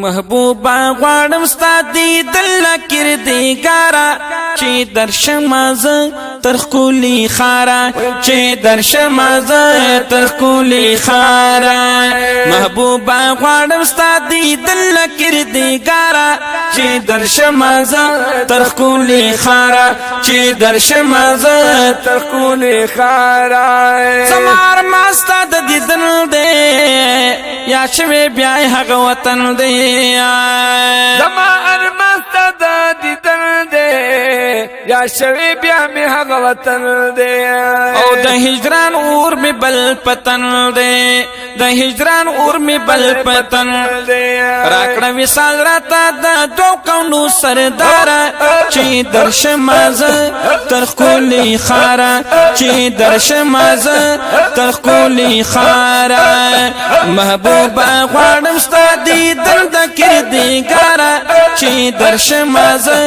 محبوبا غواړم ستا دیدل کردګارا چې درشم زه تر ښکلي ښاره چې درشم زه تر ښکلي ښاره محبوبا غواړم ستا دیدل کردګارا چې درشم زه تر ښکلي ښاره چې درشم زه تر ښکلي ښاره زمار ماستا د دیدن دی یا شوی بیا هغه وطن دی زما ارمسته د دیدن دی یا شوی بیا می هغه وطن دی او د هجران اور می بل پتن دی د هجران اور می بل پتن دی راکړه وصال راته د دو کونو سردار چې درشم زه تر ښکلي ښاره چې درشم زه تر ښکلي ښاره محبوبا غواړم ستا دیدن د کردګارا چې درشم زه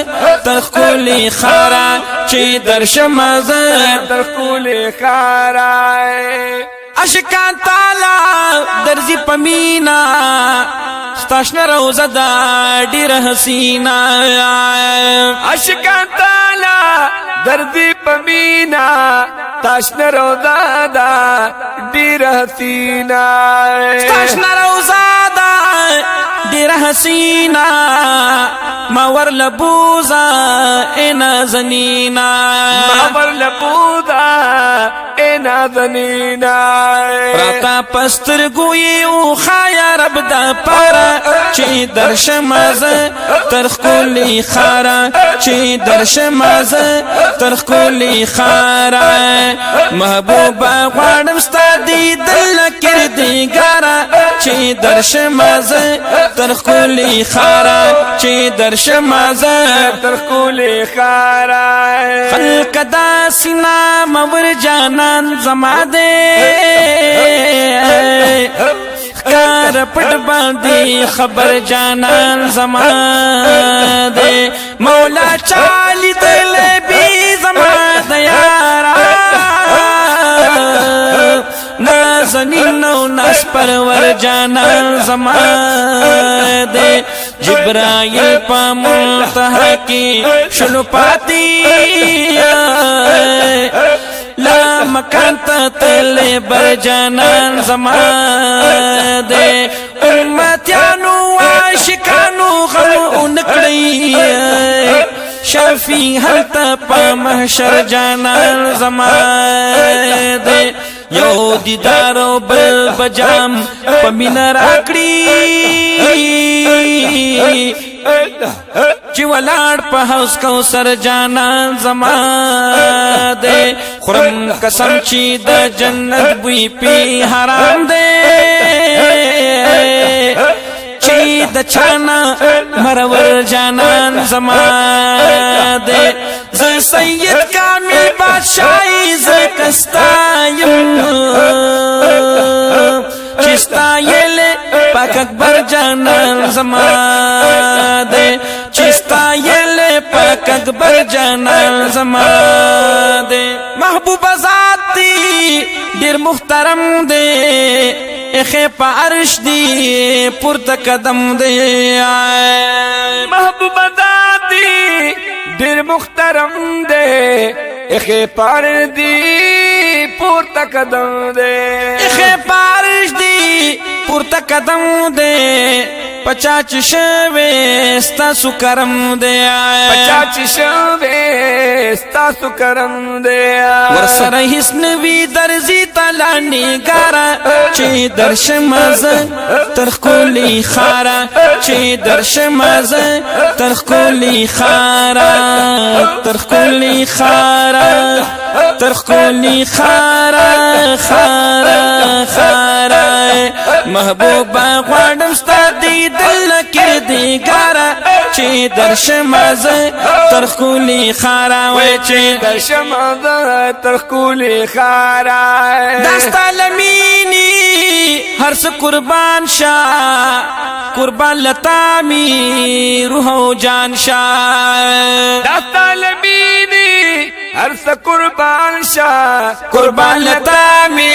تر ښکلي ښاره چې درشم زه تر ښکلي ښاره اشکان تعالی درځي پمینا ستاشنه روزه دا ډېره حسینا اشکان تعالی درځي پمینا تاشنه روزه دا ډېره حسینا ستاشنه روزه دا ډېره حسینا ما ور لبوزا اینا زنینا ما ور لبوزا اینا زنینا راتا پستر گوئی او خایا رب دا پارا چی درشم زه تر ښکلي ښاره چی درشم زه تر ښکلي ښاره محبوبا غواړم ستا دیدل کردګارا چی درشم زه تر ښکلي ښاره چی درشم زه تر ښکلي ښاره خلق داسې نامور جانان زما دی ښکار پټ باندې خبر جانان زما دی مولا چالی دل بی زما د یارا نازنین او ناس پرور جانان زما دی جبرائیل پا منتہا کی شلو پاتی لا مکان تا تل بر جانان زما دے امتیانو عاشقانو غم انکڑی شفی حلتا پا محشر جانان زما دے یو دیدارو بل بجام پا مین راکڑی چی ولاړ په حوض کوثر جانان زما دی خورم قسم چی د جنت بوی پی حرام دی چی د چانا مرور جانان زما دی ز سید کامل بادشاہی ز کستایم چستا یل پاک اکبر جانان زما دے چستا یل پاک اکبر جانان زما دے محبوب ذات دی ډیر محترم دے اخی پا عرش دی پورته قدم دے محبوب ذات دی ډیر محترم دے اخی پا عرش دی پورته قدم دے اخی پا عرش دی پورته قدم دے پچا چشوے ستاسو کرم دے پچا چشوے ستاسو کرم دے ورسر حسن وی درزی تلانی گارا چی درشم زه تر ښکلي ښاره چی درشم زه تر ښکلي ښاره تر ښکلي ښاره تر ښکلي ښاره ښاره ښاره محبوبا غواړم ستا دیدل کردګارا چې درشم زه تر ښکلي ښاره وای چې درشم زه تر ښکلي ښاره دا ستا لمینی هر څه قربان شا قربان لتا می روح او جان شا دا ستا لمینی ارس قربان شاه قربان لتا می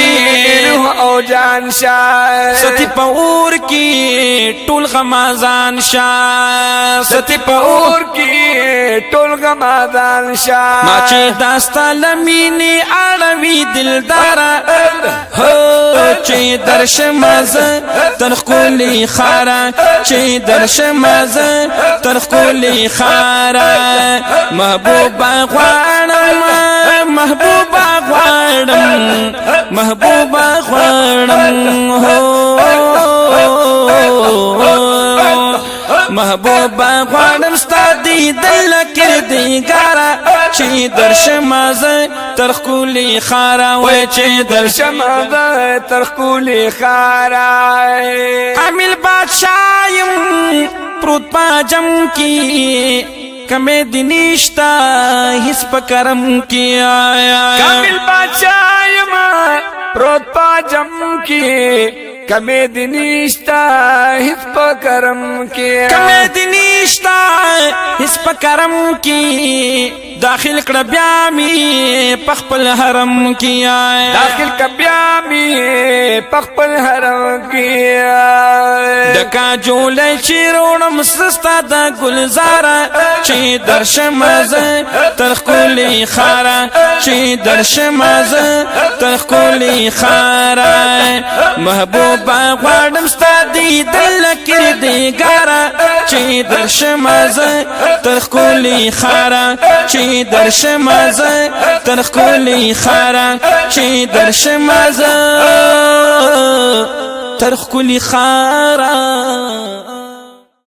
روح او جان شاه ستی پور کی ټول غمازان شاه ستی پور اور کی ټول غمادان شاه ما چې داستا لمینی اړوي دلدارا هو چې درشمز تر خولي خارا چې درشمز تر خولي خارا محبوبا غواړم محبوبا غواړم محبوبا غواړم محبوبا غواړم ستا دیدن کردګارا چې درشمز تر خولي خارا وای چې درشم شمع تر خولي خارا کامل بادشاہ یم پروت پا جم کی کمې دنيشتا هیڅ پکرم کی آیا کامل بادشاہ یم پروت پا جم کی کمې دنيشتا هیڅ پکرم کی کمې دنيشتا هیڅ پکرم کی داخل کړه بیا می پخپل حرم کی آیا داخل کبیا می پخپل حرم کی دکا جولای چیرونم سستا دا گلزارا چی درشمز ترخولی خارا چی درشمز ترخولی خارا محبوبا غواړم ستا دیدن کردګارا چی درشمز ترخولی خارا چی درشمز ترخولی خارا چی درشمز ترخ کلی خارا